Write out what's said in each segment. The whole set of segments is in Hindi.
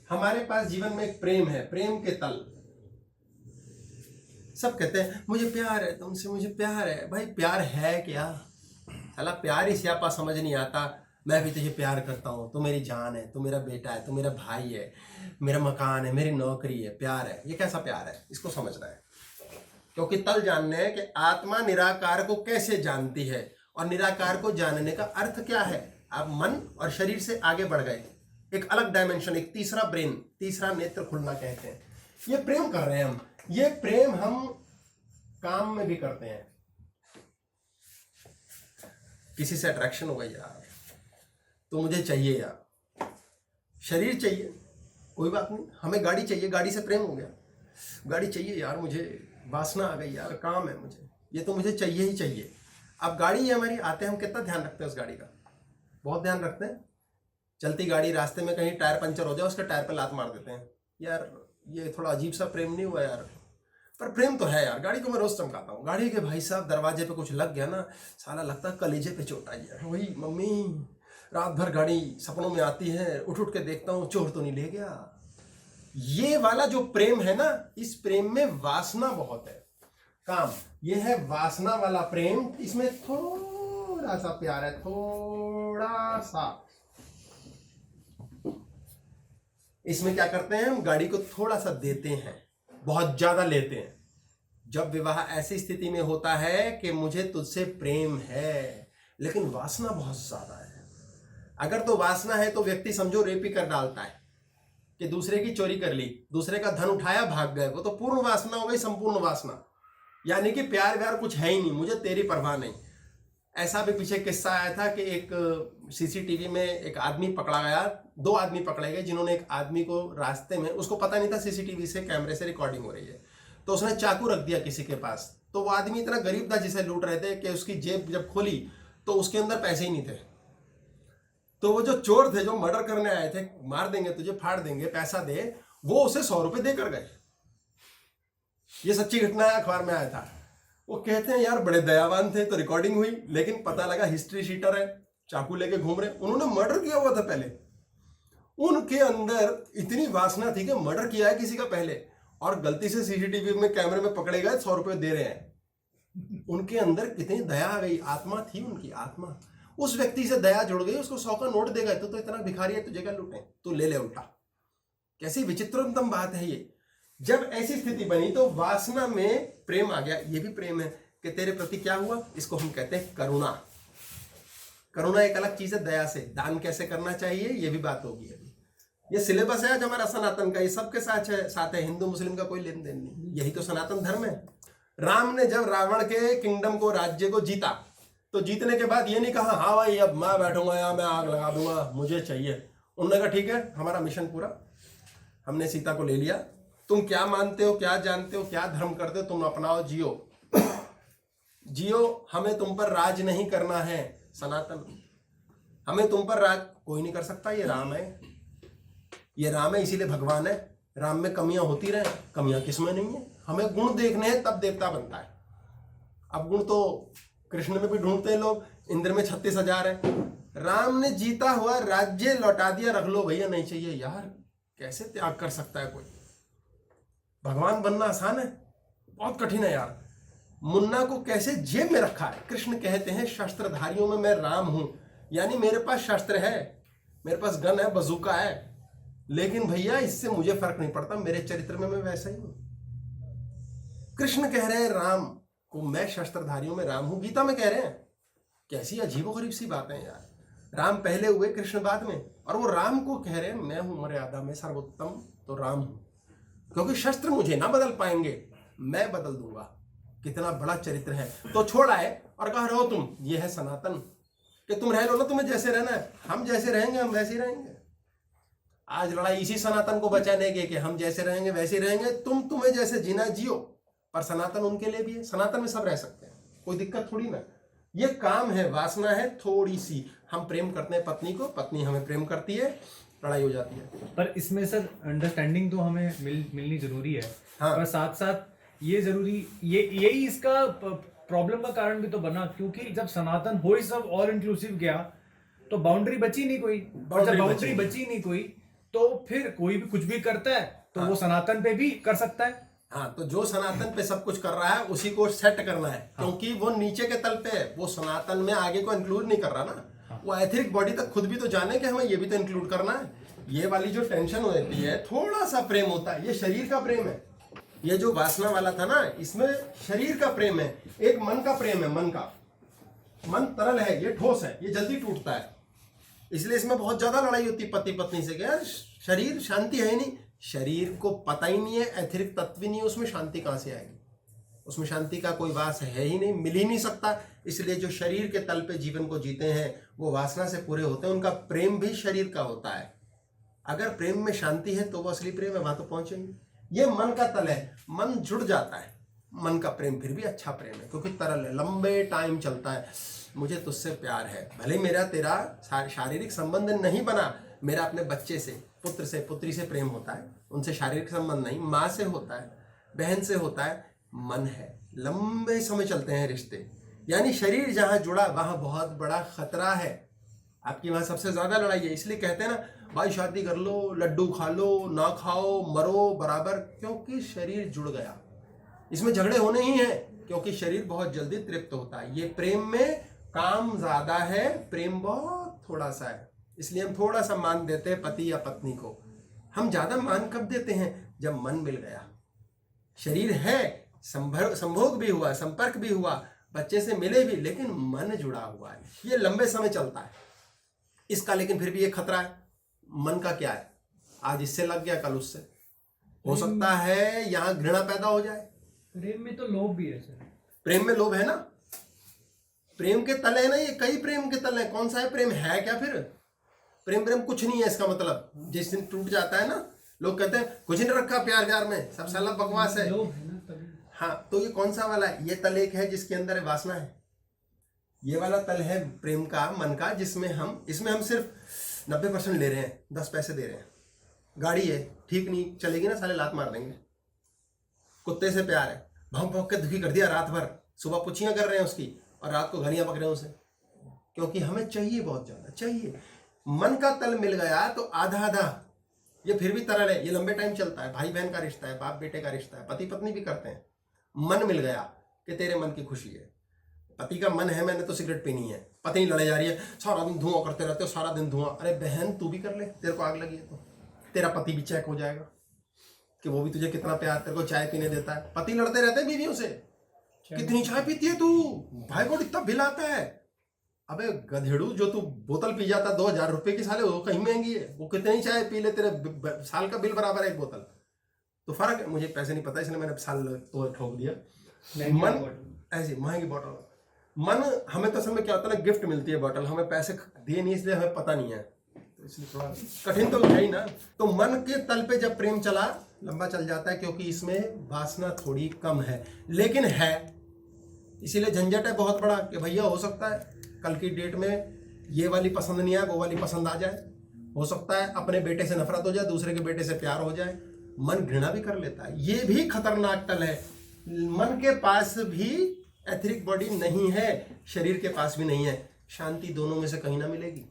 हमारे पास जीवन में एक प्रेम है, प्रेम के तल। सब कहते हैं मुझे प्यार है तुमसे, मुझे प्यार है। भाई प्यार है क्या? साला प्यार ही स्यापा समझ नहीं आता। मैं भी तुझे प्यार करता हूँ, तू मेरी जान है, तू मेरा बेटा है, तू मेरा भाई है, मेरा मकान है, मेरी नौकरी है। प्यार है, ये कैसा प्यार है? इसको समझना है। क्योंकि तल जानने है कि आत्मा निराकार को कैसे जानती है और निराकार को जानने का अर्थ क्या है। आप मन और शरीर से आगे बढ़ गए, एक अलग डायमेंशन, एक तीसरा ब्रेन, तीसरा नेत्र खुलना कहते हैं। ये प्रेम कर रहे हैं हम। ये प्रेम हम काम में भी करते हैं। किसी से अट्रैक्शन हो गई यार, तो मुझे चाहिए यार, शरीर चाहिए, कोई बात नहीं, हमें गाड़ी चाहिए, गाड़ी से प्रेम हो गया, गाड़ी चाहिए यार, मुझे वासना आ गई यार, काम है मुझे, ये तो मुझे चाहिए ही चाहिए। अब गाड़ी है हमारी, आते हैं हम कितना ध्यान रखते हैं उस गाड़ी का? बहुत ध्यान रखते हैं। चलती गाड़ी, रास्ते में कहीं टायर पंचर हो जाए, उसके टायर पे लात मार देते हैं। यार ये थोड़ा अजीब सा प्रेम नहीं हुआ यार? पर प्रेम तो है यार। गाड़ी को मैं रोज चमकाता हूँ। गाड़ी के भाई साहब दरवाजे पे कुछ लग गया ना, साला लगता है कलेजे पे चोट आई है। वही मम्मी, रात भर गाड़ी सपनों में आती है, उठ उठ के देखता हूँ चोर तो नहीं ले गया। ये वाला जो प्रेम है ना, इस प्रेम में वासना बहुत है। काम ये है वासना वाला प्रेम, इसमें थोड़ा सा प्यार है, थोड़ा सा। इसमें क्या करते हैं हम? गाड़ी को थोड़ा सा देते हैं, बहुत ज्यादा लेते हैं। जब विवाह ऐसी स्थिति में होता है कि मुझे तुझसे प्रेम है लेकिन वासना बहुत ज्यादा है। अगर तो वासना है तो व्यक्ति समझो रेप ही कर डालता है कि दूसरे की चोरी कर ली, दूसरे का धन उठाया, भाग गए, वो तो पूर्ण वासना हो गई, संपूर्ण वासना। यानी कि प्यार व्यार कुछ है ही नहीं, मुझे तेरी परवाह नहीं। ऐसा भी पीछे किस्सा आया था कि एक सीसीटीवी में एक आदमी पकड़ा गया, दो आदमी पकड़े गए जिन्होंने एक आदमी को रास्ते में, उसको पता नहीं था सीसीटीवी से, कैमरे से रिकॉर्डिंग हो रही है, तो उसने चाकू रख दिया किसी के पास। तो वो आदमी इतना गरीब था जिसे लूट रहे थे कि उसकी जेब जब खोली तो उसके अंदर पैसे ही नहीं थे। तो वो जो चोर थे, जो मर्डर करने आए थे, मार देंगे तुझे, फाड़ देंगे, पैसा दे, वो उसे 100 रुपए देकर गए। ये सच्ची घटना है, अखबार में आया था। वो कहते हैं यार बड़े दयावान थे, तो रिकॉर्डिंग हुई, लेकिन पता लगा हिस्ट्री शीटर है, चाकू लेके घूम रहे। उन्होंने मर्डर किया हुआ था पहले। उनके अंदर इतनी वासना थी कि मर्डर किया है किसी का पहले, और गलती से सीसीटीवी में कैमरे में पकड़े गए, 100 रुपए दे रहे हैं। उनके अंदर कितनी दया आ गई, आत्मा थी उनकी, आत्मा। उस व्यक्ति से दया जुड़ गई, उसको 100 का नोट देगा, तो इतना भिखारी है, तुझे क्या लूटे, तू ले ले उल्टा। कैसी विचित्रतम बात है ये। जब ऐसी स्थिति बनी तो वासना में प्रेम आ गया। ये भी प्रेम है कि तेरे प्रति क्या हुआ, इसको हम कहते हैं करुणा। करुणा एक अलग चीज है दया से। दान कैसे करना चाहिए ये भी बात होगी अभी। ये सिलेबस है आज हमारा सनातन का, ये सबके साथ है, हिंदू मुस्लिम का कोई लेन देन नहीं, यही तो सनातन धर्म है। राम ने जब रावण के किंगडम को, राज्य को जीता, तो जीतने के बाद ये नहीं कहा हाँ भाई अब मैं बैठूंगा यहाँ, मैं आग लगा दूंगा, मुझे चाहिए। उन्होंने कहा ठीक है, हमारा मिशन पूरा, हमने सीता को ले लिया, तुम क्या मानते हो, क्या जानते हो, क्या धर्म करते हो, तुम अपनाओ, जियो जियो, हमें तुम पर राज नहीं करना है। सनातन, हमें तुम पर राज कोई नहीं कर सकता, ये राम है, ये राम है, इसीलिए भगवान है। राम में कमियां होती रहे, कमियां किसमें नहीं है। हमें गुण देखने हैं तब देवता बनता है। अब गुण तो कृष्ण में भी ढूंढते हैं लोग, इंद्र में 36,000 है। राम ने जीता हुआ राज्य लौटा दिया, रख लो भैया, नहीं चाहिए। यार कैसे त्याग कर सकता है कोई? भगवान बनना आसान है? बहुत कठिन है यार। मुन्ना को कैसे जेब में रखा है। कृष्ण कहते हैं शस्त्रधारियों में मैं राम हूं, यानी मेरे पास शस्त्र है, मेरे पास गन है, बंदूका है, लेकिन भैया इससे मुझे फर्क नहीं पड़ता, मेरे चरित्र में मैं वैसा ही हूं। कृष्ण कह रहे हैं राम को मैं शस्त्रधारियों में राम हूं, गीता में कह रहे हैं। कैसी अजीबोगरीब सी बातें हैं यार। राम पहले हुए, कृष्ण बाद में, और वो राम को कह रहे हैं मैं हूं मर्यादा में सर्वोत्तम, तो राम हूं, क्योंकि शस्त्र मुझे ना बदल पाएंगे, मैं बदल दूंगा। कितना बड़ा चरित्र है। तो छोड़ आए और कहा रहो तुम, ये है सनातन, कि तुम रह लो ना, तुम्हें जैसे रहना है, हम जैसे रहेंगे हम वैसे ही रहेंगे। आज लड़ाई इसी सनातन को बचाने की कि हम जैसे रहेंगे वैसे ही रहेंगे, तुम्हें जैसे जीना जियो, पर सनातन उनके लिए भी है। सनातन में सब रह सकते हैं, कोई दिक्कत थोड़ी ना। ये काम है, वासना है थोड़ी सी। हम प्रेम करते हैं पत्नी को, पत्नी हमें प्रेम करती है, लड़ाई हो जाती है। पर इसमें सर अंडरस्टैंडिंग तो हमें मिलनी जरूरी है। हाँ। पर साथ साथ ये जरूरी, यही इसका प्रॉब्लम का कारण भी तो बना, क्योंकि जब सनातन हो ही सब ऑल इंक्लूसिव गया तो बाउंड्री बची नहीं कोई, और जब बाउंड्री बची नहीं कोई तो फिर कोई भी कुछ भी करता है तो वो सनातन पे भी कर सकता है। हाँ, तो जो सनातन पे सब कुछ कर रहा है उसी को सेट करना है, क्योंकि वो नीचे के तल पे है, वो सनातन में आगे को इंक्लूड नहीं कर रहा ना। वो एथरिक बॉडी तक खुद भी तो जाने कि हमें ये भी तो इंक्लूड करना है। ये वाली जो टेंशन होती है, थोड़ा सा प्रेम होता है, ये शरीर का प्रेम है। ये जो वासना वाला था ना, इसमें शरीर का प्रेम है, एक मन का प्रेम है। मन का, मन तरल है, ये ठोस है, ये जल्दी टूटता है। इसलिए इसमें बहुत ज्यादा लड़ाई होती है पति पत्नी से कि यार शरीर शांति है ही नहीं। शरीर को पता ही नहीं है, एथरिक तत्व ही नहीं है, उसमें शांति कहां से आएगी? उसमें शांति का कोई वास है ही नहीं, मिल ही नहीं सकता। इसलिए जो शरीर के तल पे जीवन को जीते हैं वो वासना से पूरे होते हैं, उनका प्रेम भी शरीर का होता है। अगर प्रेम में शांति है तो वो असली प्रेम है, वहां तो पहुंचेंगे। ये मन का तल है, मन जुड़ जाता है। मन का प्रेम फिर भी अच्छा प्रेम है, क्योंकि तरल है, लंबे टाइम चलता है। मुझे तुझसे प्यार है, भले मेरा तेरा शारीरिक संबंध नहीं बना, मेरा अपने बच्चे से, पुत्र से, पुत्री से प्रेम होता है, उनसे शारीरिक संबंध नहीं, माँ से होता है, बहन से होता है, मन है, लंबे समय चलते हैं रिश्ते। यानी शरीर जहां जुड़ा वहां बहुत बड़ा खतरा है, आपकी वहां सबसे ज्यादा लड़ाई है। इसलिए कहते हैं ना भाई शादी कर लो, लड्डू खा लो, ना खाओ, मरो बराबर, क्योंकि शरीर जुड़ गया। इसमें झगड़े होने ही हैं, क्योंकि शरीर बहुत जल्दी तृप्त होता है। ये प्रेम में काम ज्यादा है, प्रेम बहुत थोड़ा सा है। इसलिए हम थोड़ा सा मान देते हैं पति या पत्नी को। हम ज्यादा मान कब देते हैं? जब मन मिल गया। शरीर है, संभोग भी हुआ, संपर्क भी हुआ, बच्चे से मिले भी, लेकिन मन जुड़ा हुआ है। ये लंबे समय चलता है इसका, लेकिन फिर भी ये खतरा है। मन का क्या है? आज इससे लग गया, कल उससे। हो सकता है यहां घृणा पैदा हो जाए। प्रेम में तो लोभ भी है सर। प्रेम में लोभ है ना, प्रेम के तले है ना, ये कई प्रेम के तले। कौन सा है प्रेम? है क्या फिर? प्रेम प्रेम कुछ नहीं है इसका मतलब। जिस दिन टूट जाता है ना, लोग कहते हैं कुछ नहीं रखा प्यार व्यार में, सब साला बकवास है। लोभ है ना तभी। हाँ, तो ये कौन सा वाला है? ये तल एक है जिसके अंदर वासना है। ये वाला तल है प्रेम का, मन का, जिसमें इसमें हम सिर्फ 90% ले रहे हैं, 10 पैसे दे रहे हैं। गाड़ी है, ठीक नहीं चलेगी ना, साले लात मार देंगे। कुत्ते से प्यार है, भौंक भौंक के दुखी कर दिया रात भर, सुबह पुछियां कर रहे हैं उसकी, और रात को घड़ियां पक रहे हैं उसे, क्योंकि हमें चाहिए, बहुत ज्यादा चाहिए। मन का तल मिल गया तो आधा आधा, ये फिर भी तरल है, ये लंबे टाइम चलता है। भाई बहन का रिश्ता है, बाप बेटे का रिश्ता है, पति पत्नी भी करते हैं। मन मिल गया कि तेरे मन की खुशी है। पति का मन है मैंने तो सिगरेट पीनी है, पत्नी लड़े जा रही है, सारा दिन धुआं करते रहते हो, सारा दिन धुआं। अरे बहन तू भी कर ले, तेरे को आग लगी है तो तेरा पति भी चेक हो जाएगा कि वो भी तुझे कितना प्यार, तेरे को चाय पीने देता है। पति लड़ते रहते हैं बीवियों से, कितनी चाय पीती है तू, भाई को इतना बिल आता है। अबे गधेड़ू, जो तू बोतल पी जाता 2000 रुपए की, साले वो कहीं महंगी है, वो कितनी चाय पी ले, तेरे साल का बिल बराबर है एक बोतल। तो फर्क है, मुझे पैसे नहीं पता इसलिए मैंने साल तो ठोक दिया। मन ऐसी महंगी बोतल, मन हमें तो असल में क्या होता है ना, गिफ्ट मिलती है बोतल, हमें पैसे दिए नहीं इसलिए हमें पता नहीं है, तो इसलिए थोड़ा कठिन तो है ही ना। तो मन के तल पे जब प्रेम चला, लंबा चल जाता है, क्योंकि इसमें वासना थोड़ी कम है, लेकिन है। इसीलिए झंझट है बहुत बड़ा कि भैया हो सकता है कल की डेट में ये वाली पसंद नहीं आए, वो वाली पसंद आ जाए। हो सकता है अपने बेटे से नफरत हो जाए, दूसरे के बेटे से प्यार हो जाए। मन घृणा भी कर लेता है, ये भी खतरनाक तल है। मन के पास भी एथरिक बॉडी नहीं है, शरीर के पास भी नहीं है। शांति दोनों में से कहीं ना मिलेगी।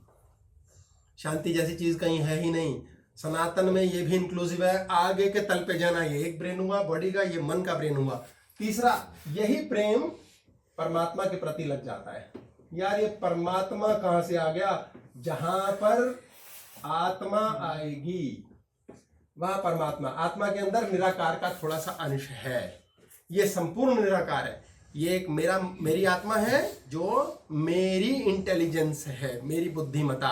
शांति जैसी चीज कहीं है ही नहीं। सनातन में ये भी इंक्लूसिव है। आगे के तल पे जाना, ये एक ब्रेन हुआ बॉडी का, ये मन का ब्रेन हुआ। तीसरा, यही प्रेम परमात्मा के प्रति लग जाता है। यार ये परमात्मा कहां से आ गया? जहां पर आत्मा आएगी वहां परमात्मा। आत्मा के अंदर निराकार का थोड़ा सा अंश है, ये संपूर्ण निराकार है। ये एक मेरी आत्मा है जो मेरी इंटेलिजेंस है, मेरी बुद्धिमता।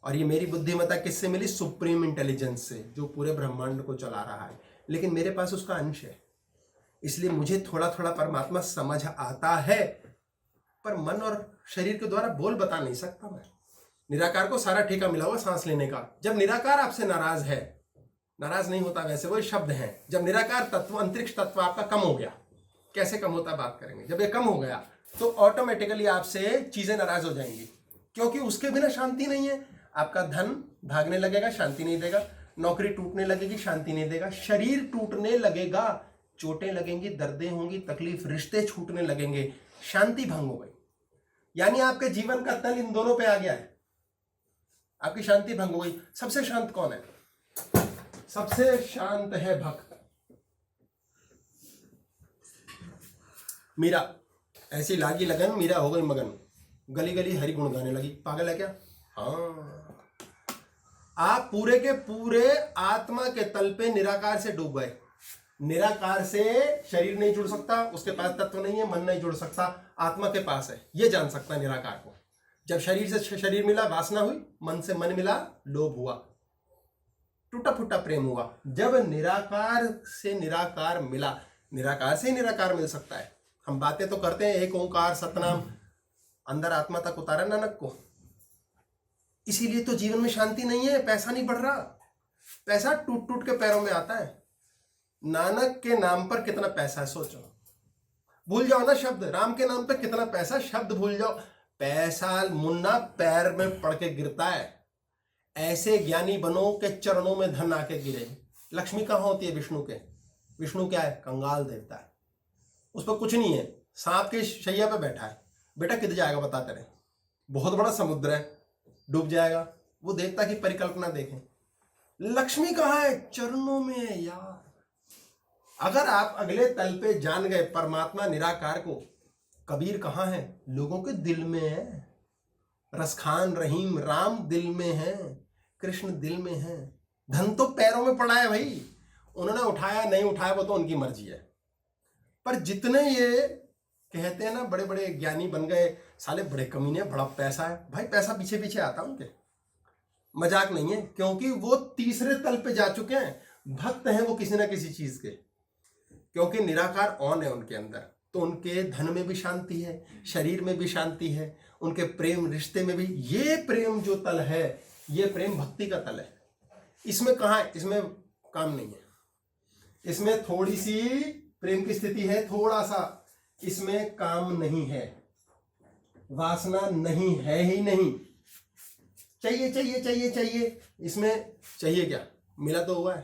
और ये मेरी बुद्धिमता किससे मिली? सुप्रीम इंटेलिजेंस से, जो पूरे ब्रह्मांड को चला रहा है। लेकिन मेरे पास उसका अंश है, इसलिए मुझे थोड़ा थोड़ा परमात्मा समझ आता है, पर मन और शरीर के द्वारा बोल बता नहीं सकता मैं। निराकार को सारा ठेका मिला हुआ सांस लेने का। जब निराकार आपसे नाराज है, नाराज नहीं होता वैसे, वो शब्द हैं। जब निराकार तत्व, अंतरिक्ष तत्व आपका कम हो गया, कैसे कम होता है बात करेंगे। जब ये कम हो गया तो ऑटोमेटिकली आपसे चीजें नाराज हो जाएंगी, क्योंकि उसके बिना शांति नहीं है। आपका धन भागने लगेगा, शांति नहीं देगा। नौकरी टूटने लगेगी, शांति नहीं देगा। शरीर टूटने लगेगा, चोटें लगेंगी, दर्दें होंगी, तकलीफ, रिश्ते छूटने लगेंगे, शांति भंग हो गई। यानी आपके जीवन का तल इन दोनों पे आ गया है, आपकी शांति भंग हो गई। सबसे शांत कौन है? सबसे शांत है भक्त। मीरा ऐसी लागी लगन, मीरा हो गई मगन, गली गली हरि गुण गाने लगी। पागल है क्या? हाँ, आप पूरे के पूरे आत्मा के तल पे निराकार से डूब गए। निराकार से शरीर नहीं जुड़ सकता, उसके पास तत्व नहीं है, मन नहीं जुड़ सकता, आत्मा के पास है, ये जान सकता है निराकार को। जब शरीर से शरीर मिला वासना हुई, मन से मन मिला लोभ हुआ, टूटा फूटा प्रेम हुआ। जब निराकार से निराकार मिला, निराकार से ही निराकार मिल सकता है। हम बातें तो करते हैं एक ओंकार सतनाम, अंदर आत्मा तक उतारा नानक को। इसीलिए तो जीवन में शांति नहीं है, पैसा नहीं बढ़ रहा, पैसा टूट टूट के पैरों में आता है। नानक के नाम पर कितना पैसा है सोचो, भूल जाओ ना शब्द, राम के नाम पर कितना पैसा, शब्द भूल जाओ। पैसा मुन्ना पैर में पड़ के गिरता है, ऐसे ज्ञानी बनो के चरणों में धन आके गिरे। लक्ष्मी कहाँ होती है? विष्णु के। विष्णु क्या है? कंगाल देवता है, उस पर कुछ नहीं है, सांप के शैया पे बैठा है। बेटा किधर जाएगा बताते रहे, बहुत बड़ा समुद्र है, डूब जाएगा। वो देवता की परिकल्पना देखें। लक्ष्मी कहाँ है? चरणों में है यार। अगर आप अगले तल पे जान गए परमात्मा निराकार को, कबीर कहाँ है? लोगों के दिल में है। रसखान रहीम राम दिल में है, कृष्ण दिल में है। धन तो पैरों में पड़ा है भाई, उन्होंने उठाया नहीं उठाया वो तो उनकी मर्जी है। पर जितने ये कहते हैं ना बड़े बड़े ज्ञानी बन गए, साले बड़े कमीने, बड़ा पैसा है, भाई पैसा पीछे पीछे आता उनके, मजाक नहीं है। क्योंकि वो तीसरे तल पे जा चुके हैं, भक्त हैं वो किसी ना किसी चीज के, क्योंकि निराकार ऑन है उनके अंदर। तो उनके धन में भी शांति है, शरीर में भी शांति है, उनके प्रेम रिश्ते में भी। ये प्रेम जो तल है, ये प्रेम भक्ति का तल है। इसमें कहाँ है? इसमें काम नहीं है, इसमें थोड़ी सी प्रेम की स्थिति है, थोड़ा सा इसमें काम नहीं है, वासना नहीं है ही नहीं। चाहिए चाहिए चाहिए चाहिए, इसमें चाहिए क्या? मिला तो हुआ है।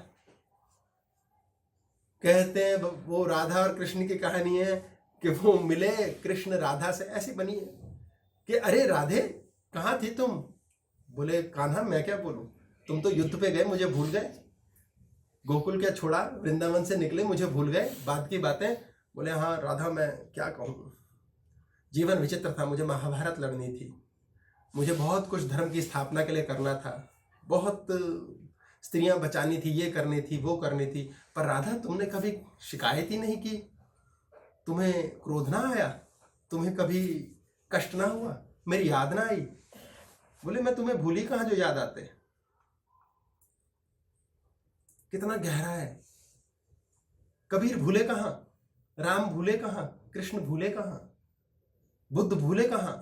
कहते हैं वो राधा और कृष्ण की कहानी है कि वो मिले, कृष्ण राधा से ऐसी बनी है कि अरे राधे कहाँ थी तुम? बोले कान्हा मैं क्या बोलूं, तुम तो युद्ध पे गए, मुझे भूल गए। गोकुल क्या छोड़ा, वृंदावन से निकले, मुझे भूल गए, बाद की बातें। बोले हाँ राधा मैं क्या कहूँ, जीवन विचित्र था, मुझे महाभारत लड़नी थी, मुझे बहुत कुछ धर्म की स्थापना के लिए करना था, बहुत स्त्रियां बचानी थी, ये करनी थी वो करनी थी। पर राधा तुमने कभी शिकायत ही नहीं की, तुम्हें क्रोध ना आया, तुम्हें कभी कष्ट ना हुआ, मेरी याद ना आई। बोले मैं तुम्हें भूली कहाँ जो याद आते। कितना गहरा है। कबीर भूले कहाँ, राम भूले कहाँ, कृष्ण भूले कहाँ, बुद्ध भूले कहाँ,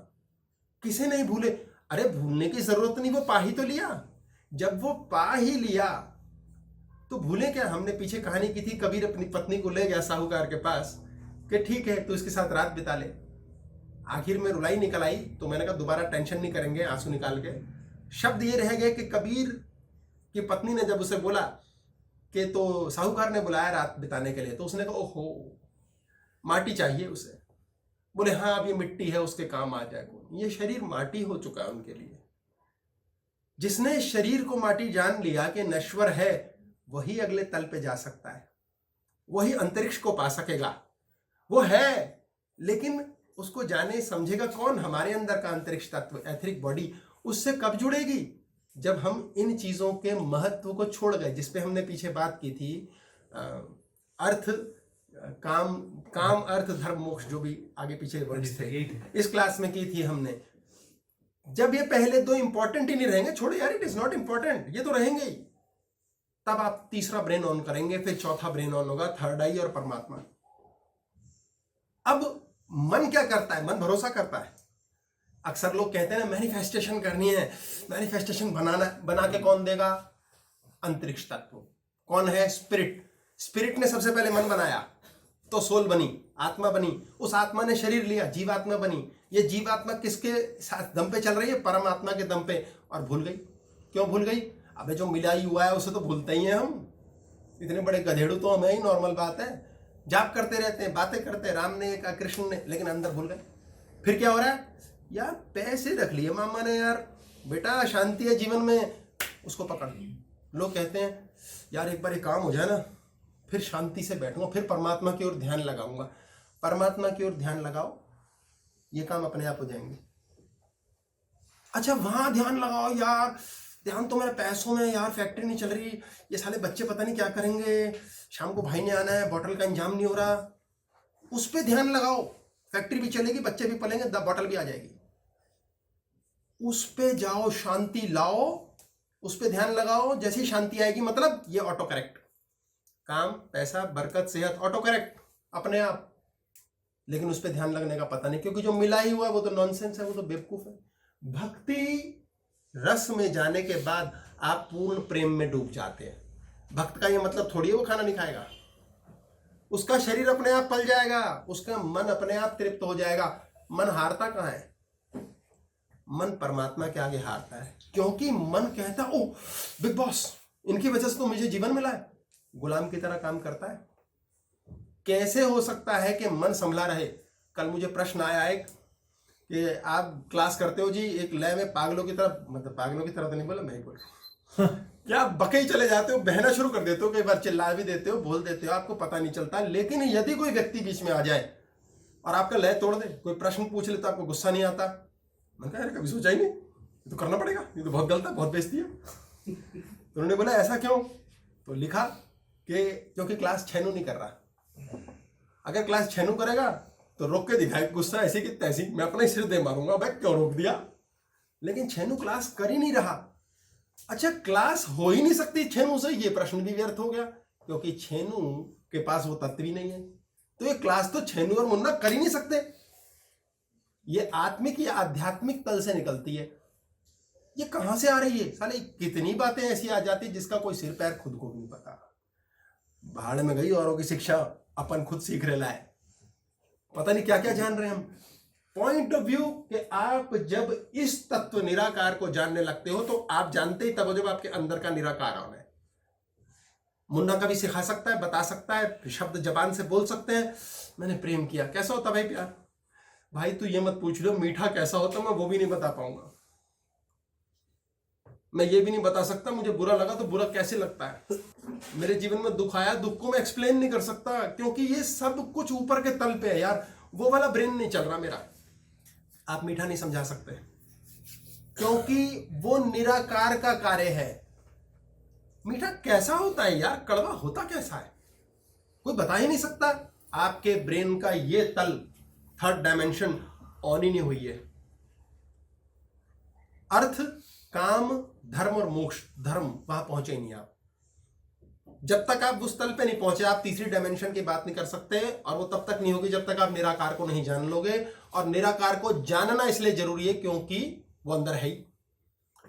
किसे नहीं भूले। अरे भूलने की जरूरत नहीं, वो पा ही तो लिया। जब वो पा ही लिया तो भूले क्या। हमने पीछे कहानी की थी, कबीर अपनी पत्नी को ले गया साहूकार के पास कि ठीक है तू इसके साथ रात बिता ले। आखिर में रुलाई निकल आई तो मैंने कहा दोबारा टेंशन नहीं करेंगे, आंसू निकाल के। शब्द ये रह गए कि कबीर की पत्नी ने जब उसे बोला कि तो साहूकार ने बुलाया रात बिताने के लिए, तो उसने कहा ओहो माटी चाहिए उसे। बोले हाँ अब ये मिट्टी है, उसके काम आ जाएगा। ये शरीर माटी हो चुका है उनके लिए। जिसने शरीर को माटी जान लिया कि नश्वर है, वही अगले तल पे जा सकता है, वही अंतरिक्ष को पा सकेगा। वो है लेकिन उसको जाने समझेगा कौन? हमारे अंदर का अंतरिक्ष तत्व, एथरिक बॉडी। उससे कब जुड़ेगी? जब हम इन चीजों के महत्व को छोड़ गए, जिसपे हमने पीछे बात की थी। अर्थ काम, काम अर्थ धर्म मोक्ष, जो भी आगे पीछे वर्ड्स थे इस क्लास में की थी हमने। जब ये पहले दो इंपॉर्टेंट ही नहीं रहेंगे, छोड़ो यार इट इज नॉट इंपॉर्टेंट, ये तो रहेंगे ही, तब आप तीसरा ब्रेन ऑन करेंगे, फिर चौथा ब्रेन ऑन होगा, थर्ड आई और परमात्मा। अब मन क्या करता है? मन भरोसा करता है। अक्सर लोग कहते हैं ना मैनिफेस्टेशन करनी है, मैनिफेस्टेशन बना के कौन देगा? अंतरिक्ष तत्व। कौन है? स्पिरिट। स्पिरिट ने सबसे पहले मन बनाया तो सोल बनी, आत्मा बनी। उस आत्मा ने शरीर लिया, जीवात्मा बनी। ये जीवात्मा किसके साथ दम पे चल रही है? परमात्मा के दम पे। और भूल गई। क्यों भूल गई? अबे जो मिला ही हुआ है उसे तो भूलते ही हैं हम। इतने बड़े गधेड़ू तो हमें ही, नॉर्मल बात है। जाप करते रहते हैं, बातें करते हैं, राम ने कहा कृष्ण ने, लेकिन अंदर भूल गए। फिर क्या हो रहा है? यार पैसे रख लिए मामा ने, यार बेटा शांति है जीवन में, उसको पकड़ ली। लोग कहते हैं यार एक बार ये काम हो जाए ना, फिर शांति से बैठूंगा, फिर परमात्मा की ओर ध्यान लगाऊंगा। परमात्मा की ओर ध्यान लगाओ, ये काम अपने आप हो जाएंगे। अच्छा वहां ध्यान लगाओ यार, ध्यान तो मेरे पैसों में यार, फैक्ट्री नहीं चल रही, ये साले बच्चे पता नहीं क्या करेंगे, शाम को भाई ने आना है, बॉटल का इंतजाम नहीं हो रहा, उस पर ध्यान लगाओ। फैक्ट्री भी चलेगी, बच्चे भी पलेंगे, बॉटल भी आ जाएगी। उस पे जाओ, शांति लाओ, उस पे ध्यान लगाओ। जैसी शांति आएगी, मतलब ये ऑटो करेक्ट, काम, पैसा, बरकत, सेहत, ऑटो करेक्ट अपने आप। लेकिन उस पे ध्यान लगने का पता नहीं, क्योंकि जो मिला ही हुआ है वो तो नॉनसेंस है, वो तो बेवकूफ है। भक्ति रस में जाने के बाद आप पूर्ण प्रेम में डूब जाते हैं। भक्त का ये मतलब थोड़ी है वो खाना नहीं खाएगा, उसका शरीर अपने आप पल जाएगा, उसका मन अपने आप तृप्त हो जाएगा। मन हारता कहाँ है? मन परमात्मा के आगे हारता है, क्योंकि मन कहता ओ बिग बॉस, इनकी वजह से तो मुझे जीवन मिला है। गुलाम की तरह काम करता है। कैसे हो सकता है कि मन संभला रहे? कल मुझे प्रश्न आया एक कि आप क्लास करते हो जी एक लय में पागलों की तरह, मतलब पागलों की तरह तो नहीं बोला, मैं ही बोल रहा हूं। क्या बके ही चले जाते हो, बहना शुरू कर देते हो, कई बार चिल्ला भी देते हो, बोल देते हो, आपको पता नहीं चलता। लेकिन यदि कोई व्यक्ति बीच में आ जाए और आपका लय तोड़ दे, कोई प्रश्न पूछ ले तो आपको गुस्सा नहीं आता। मैंने कहा यार कभी सोचा ही नहीं, ये तो करना पड़ेगा, ये तो बहुत गलत है, बहुत बेइज्जती है। तो उन्होंने बोला ऐसा क्यों? तो लिखा कि क्योंकि क्लास छेनू नहीं कर रहा। अगर क्लास छेनू करेगा तो रोक के दिखाए, गुस्सा ऐसी कि तैसी, मैं अपना ही सिर दे मारूंगा, भाई क्यों रोक दिया। लेकिन छेनू क्लास कर ही नहीं रहा। अच्छा क्लास हो ही नहीं सकती छेनू से, ये प्रश्न भी व्यर्थ हो गया, क्योंकि छेनू के पास वो तत्व ही नहीं है। तो ये क्लास तो छेनू और मुन्ना कर ही नहीं सकते। ये आत्मिक या आध्यात्मिक तल से निकलती है। ये कहां से आ रही है? साले कितनी बातें ऐसी आ जाती जिसका कोई सिर पैर खुद को भी नहीं पता। भाड़ में गई औरों की शिक्षा, अपन खुद सीख रहे लाए, पता नहीं क्या क्या जान रहे हैं हम। पॉइंट ऑफ व्यू कि आप जब इस तत्व निराकार को जानने लगते हो तो आप जानते ही तब हो जब आपके अंदर का निराकार आना है। मुन्ना कभी सिखा सकता है, बता सकता है, शब्द जबान से बोल सकते हैं, मैंने प्रेम किया, कैसा होता भाई प्यार? भाई तू ये मत पूछ लो मीठा कैसा होता, मैं वो भी नहीं बता पाऊंगा। मैं ये भी नहीं बता सकता मुझे बुरा लगा तो बुरा कैसे लगता है। मेरे जीवन में दुख आया, दुख को मैं एक्सप्लेन नहीं कर सकता, क्योंकि ये सब कुछ ऊपर के तल पे है यार, वो वाला ब्रेन नहीं चल रहा मेरा। आप मीठा नहीं समझा सकते, क्योंकि वो निराकार का कार्य है। मीठा कैसा होता है यार, कड़वा होता कैसा है, कोई बता ही नहीं सकता। आपके ब्रेन का ये तल, थर्ड डायमेंशन ऑन ही नहीं हुई है। अर्थ, काम, धर्म और मोक्ष, धर्म वहां पहुंचे नहीं आप। जब तक आप उस तल पे नहीं पहुंचे आप तीसरी डायमेंशन की बात नहीं कर सकते, और वो तब तक नहीं होगी जब तक आप निराकार को नहीं जान लोगे। और निराकार को जानना इसलिए जरूरी है क्योंकि वो अंदर है ही,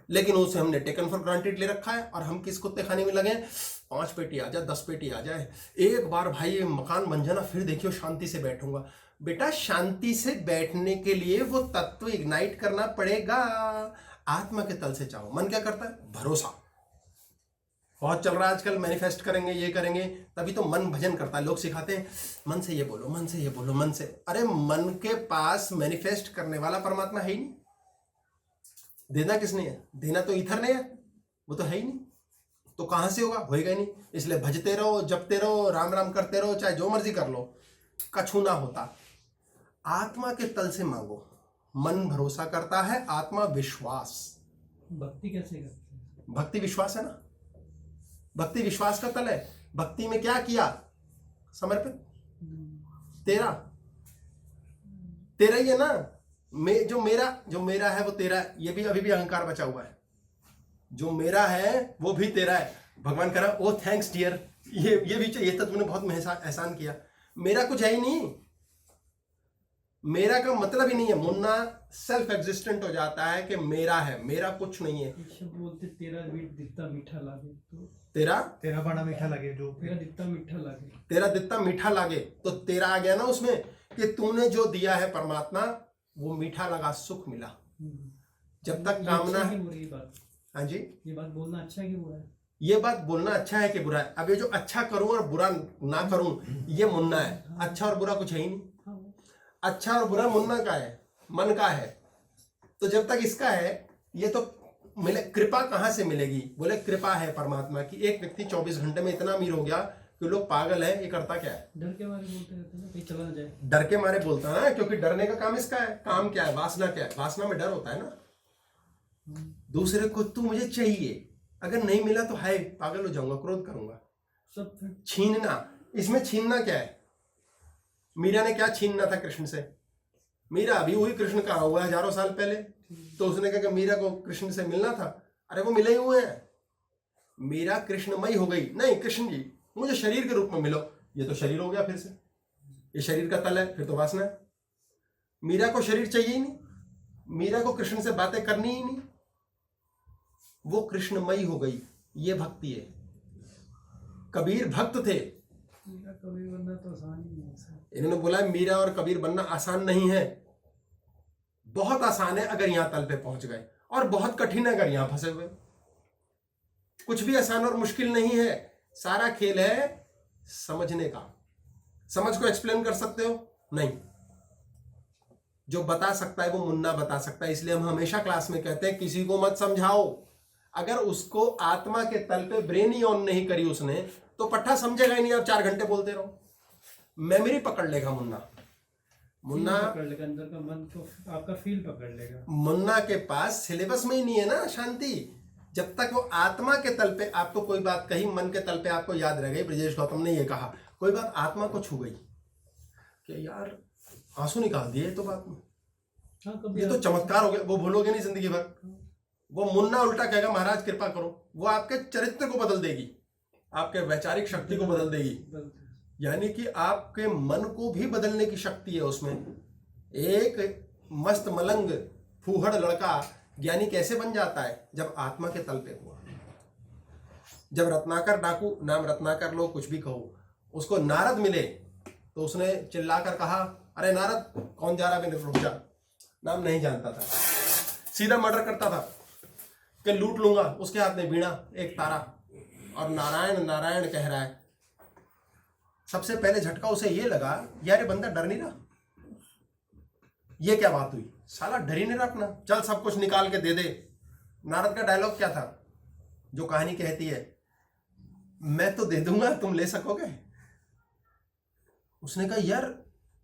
लेकिन उसे हमने टेकन फॉर ग्रांटेड ले रखा है। और हम किस कुत्ते खाने में लगे, 5 पेटी आ जाए, 10 पेटी आ जाए, एक बार भाई ये मकान बन जाना, फिर देखियो शांति से बैठूंगा। बेटा शांति से बैठने के लिए वो तत्व इग्नाइट करना पड़ेगा। आत्मा के तल से जाओ। मन क्या करता है? भरोसा। बहुत चल रहा है आजकल, मैनिफेस्ट करेंगे, ये करेंगे, तभी तो मन भजन करता है। लोग सिखाते हैं मन से ये बोलो, मन से ये बोलो, मन से। अरे मन के पास मैनिफेस्ट करने वाला परमात्मा है ही नहीं। देना किसने है? देना तो ईथर ने है, वो तो है ही नहीं। तो कहां से होगा? होएगा ही नहीं। इसलिए भजते रहो, जपते रहो, राम राम करते रहो, चाहे जो मर्जी कर लो, कछु ना होता। आत्मा के तल से मांगो। मन भरोसा करता है, आत्मा विश्वास। भक्ति कैसे करते हैं? भक्ति विश्वास है ना, भक्ति विश्वास का तल है। भक्ति में क्या किया? समर्पित। तेरा तेरा ही है ना, जो मेरा है वो तेरा है। ये भी अभी भी अहंकार बचा हुआ है। जो मेरा है वो भी तेरा है। भगवान कह रहा ओ थैंक्स डियर, ये भी चाहिए था, तुमने बहुत एहसान किया। मेरा कुछ है ही नहीं, मेरा का मतलब ही नहीं है। मुन्ना सेल्फ एग्जिस्टेंट हो जाता है कि मेरा है, मेरा कुछ नहीं है। एक शब्द बोलते तेरा दित्ता मीठा लागे, तो तेरा बड़ा मीठा लगे, जो तेरा दित्ता मीठा लागे, तेरा दित्ता मीठा लागे, तो तेरा आ गया ना उसमें कि तूने जो दिया है परमात्मा वो मीठा लगा, सुख मिला। जब तक कामना अच्छा है। कि बुरी ये बात, हाँ जी, ये बात बोलना अच्छा है कि बुरा है? ये बात बोलना अच्छा है कि बुरा है? अब ये जो अच्छा करूं और बुरा ना करूं, ये मुन्ना है। अच्छा और बुरा कुछ है ही नहीं। हाँ, अच्छा और बुरा मुन्ना का है, मन का है। तो जब तक इसका है, ये तो मिले कृपा कहाँ से मिलेगी? बोले कृपा है परमात्मा की। एक व्यक्ति 24 घंटे में इतना अमीर हो गया कि लोग पागल है, ये करता क्या है? डर के बारे में बोलते रहते हैं ना, कहीं चला ना जाए। डर के मारे बोलता है ना, क्योंकि डरने का काम इसका है। काम क्या है? वासना क्या है? वासना में डर होता है ना। दूसरे को तू मुझे चाहिए, अगर नहीं मिला तो हाय पागल हो जाऊंगा, क्रोध करूंगा। सब फिर छीनना, इसमें छीनना क्या है? मीरा ने क्या छीनना था कृष्ण से? मीरा अभी हुई, कृष्ण कहाँ हुआ हजारों साल पहले। तो उसने कहा कि मीरा को कृष्ण से मिलना था। अरे वो मिले ही हुए हैं। मीरा कृष्णमयी हो गई। नहीं कृष्ण जी मुझे शरीर के रूप में मिलो। ये तो शरीर हो गया फिर से, ये शरीर का तल है, फिर तो वासना है। मीरा को शरीर चाहिए ही नहीं, मीरा को कृष्ण से बातें करनी ही नहीं, वो कृष्णमयी हो गई। ये भक्ति है। कबीर भक्त थे, मेरा कभी बनना तो आसान ही नहीं है सर। इन्होंने बोला मीरा और कबीर बनना आसान नहीं है। बहुत आसान है अगर यहां तल पे पहुंच गए, और बहुत कठिन है अगर यहां फंसे हुए। कुछ भी आसान और मुश्किल नहीं है, सारा खेल है समझने का। समझ को एक्सप्लेन कर सकते हो? नहीं। जो बता सकता है वो मुन्ना बता सकता है। इसलिए हम हमेशा क्लास में कहते हैं किसी को मत समझाओ। अगर उसको आत्मा के तल पे ब्रेन ही ऑन नहीं करी उसने, तो पट्टा समझेगा ही नहीं। आप 4 घंटे बोलते रहो, मेमोरी पकड़ लेगा मुन्ना। मुन्ना पकड़ लेगा, अंदर का मन को आपका फील पकड़ लेगा। मुन्ना के पास सिलेबस में ही नहीं है ना शांति। जब तक वो आत्मा के तल पे आपको कोई बात कही, मन के तल पे आपको याद रह गई, ब्रजेश गौतम ने ये कहा, कोई बात आत्मा को छू गई कि यार आंसू निकाल दिए तो बात में, हाँ कभी ये तो चमत्कार हो गया। वो भूलोगे नहीं जिंदगी भर। वो मुन्ना उल्टा कहेगा महाराज कृपा करो। वो आपके चरित्र को बदल देगी, आपके वैचारिक शक्ति को बदल देगी। यानी कि आपके मन को भी बदलने की शक्ति है उसमें। एक मस्त मलंग फूहड़ लड़का ज्ञानी कैसे बन जाता है? जब आत्मा के तल पे हुआ। जब रत्नाकर डाकू, नाम रत्नाकर लो कुछ भी कहो, उसको नारद मिले तो उसने चिल्लाकर कहा अरे नारद कौन जा रहा है? रुक जा। नाम नहीं जानता था, सीधा मर्डर करता था कि लूट लूंगा। उसके हाथ में वीणा, एक तारा, और नारायण नारायण कह रहा है। सबसे पहले झटका उसे ये लगा यार ये बंदा डर नहीं रहा। ये क्या बात हुई? साला डर ही नहीं रहा अपना, चल सब कुछ निकाल के दे दे। नारद का डायलॉग क्या था जो कहानी कहती है, मैं तो दे दूंगा तुम ले सकोगे? उसने कहा यार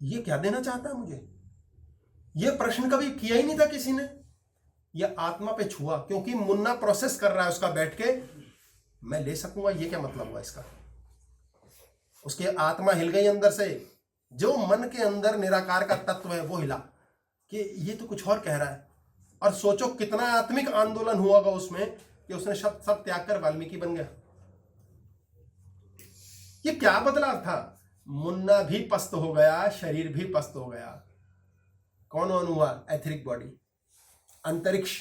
ये क्या देना चाहता है मुझे? ये प्रश्न कभी किया ही नहीं था किसी ने। ये आत्मा पे छुआ, क्योंकि मुन्ना प्रोसेस कर रहा है उसका बैठ के, मैं ले सकूंगा, ये क्या मतलब हुआ इसका? उसके आत्मा हिल गई अंदर से। जो मन के अंदर निराकार का तत्व है वो हिला कि ये तो कुछ और कह रहा है। और सोचो कितना आत्मिक आंदोलन हुआ होगा उसमें कि उसने सब त्याग कर वाल्मीकि बन गया। ये क्या बदलाव था? मुन्ना भी पस्त हो गया, शरीर भी पस्त हो गया। कौन ऑन हुआ? एथरिक बॉडी, अंतरिक्ष,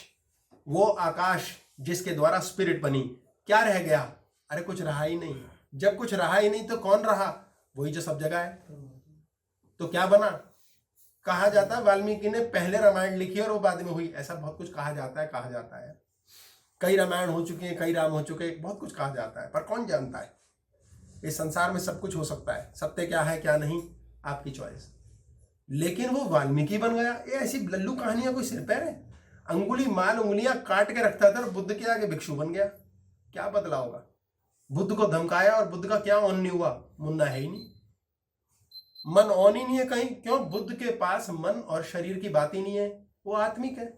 वो आकाश जिसके द्वारा स्पिरिट बनी। क्या रह गया? अरे कुछ रहा ही नहीं। जब कुछ रहा ही नहीं तो कौन रहा? वही जो सब जगह है। तो क्या बना? कहा जाता है वाल्मीकि ने पहले रामायण लिखी और वो बाद में हुई, ऐसा बहुत कुछ कहा जाता है। कहा जाता है कई रामायण हो चुके हैं, कई राम हो चुके हैं, बहुत कुछ कहा जाता है, पर कौन जानता है? इस संसार में सब कुछ हो सकता है। सत्य क्या है क्या नहीं आपकी चॉइस। लेकिन वो वाल्मीकि बन गया। ये ऐसी लल्लू कहानियां कोई सिर पैर है? अंगुली माल उंगलियां काट के रखता था और बुद्ध के आगे भिक्षु बन गया। क्या बदला होगा? बुद्ध को धमकाया और बुद्ध का क्या ऑन नहीं हुआ? मुन्ना है ही नहीं, मन ऑन ही नहीं है कहीं। क्यों? बुद्ध के पास मन और शरीर की बात ही नहीं है। वो आत्मिक है।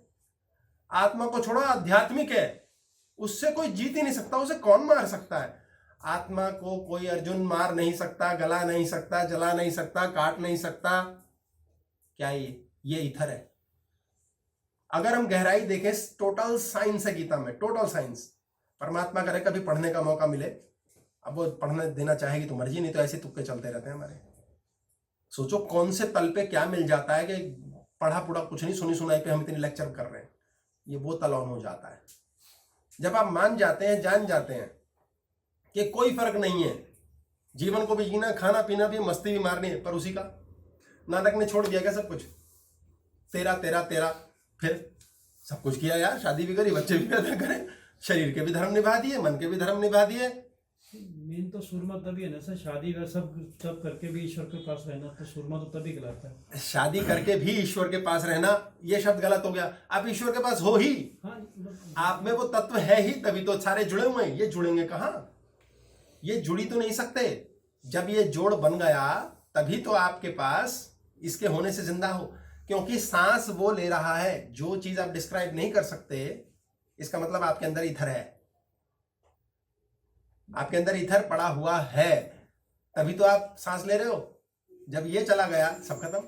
आत्मा को छोड़ो, आध्यात्मिक है। उससे कोई जीत ही नहीं सकता। उसे कौन मार सकता है? आत्मा को कोई अर्जुन मार नहीं सकता, गला नहीं सकता, जला नहीं सकता, काट नहीं सकता। क्या ये इथर है। अगर हम गहराई देखें, टोटल साइंस है गीता में, टोटल साइंस। परमात्मा करे कभी पढ़ने का मौका मिले, अब वो पढ़ने देना चाहेगी तो मर्जी, नहीं तो ऐसे तुक्के चलते रहते हैं हमारे। सोचो कौन से तल पे क्या मिल जाता है कि पढ़ा पुढ़ा कुछ नहीं, सुनी सुनाई पे हम इतने लेक्चर कर रहे हैं। ये वो तल ऑन हो जाता है जब आप मान जाते हैं, जान जाते हैं कि कोई फर्क नहीं है। जीवन को भी जीना, खाना पीना भी, मस्ती भी मारनी है, पर उसी का नानक ने छोड़ दिया क्या सब कुछ? तेरा तेरा तेरा, फिर सब कुछ किया यार, शादी भी करी, बच्चे भी पैदा करें, शरीर के भी धर्म निभा दिए, मन के भी धर्म निभा दिए। मेन तो सूरमा तभी है ना सर, शादी का सब सब करके भी ईश्वर के पास रहना, तो सूरमा तो तभी कहलाता है। शादी करके भी ईश्वर के पास रहना, ये शब्द गलत हो गया। आप ईश्वर के पास हो ही, हाँ आप में वो तत्व है ही, तभी तो सारे जुड़े हुए हैं। ये जुड़ेंगे कहाँ? ये जुड़ी तो नहीं सकते। जब ये जोड़ बन गया तभी तो आपके पास इसके होने से जिंदा हो, क्योंकि सांस वो ले रहा है जो चीज आप डिस्क्राइब नहीं कर सकते। इसका मतलब आपके अंदर ईथर है, आपके अंदर ईथर पड़ा हुआ है, तभी तो आप सांस ले रहे हो। जब ये चला गया सब खत्म।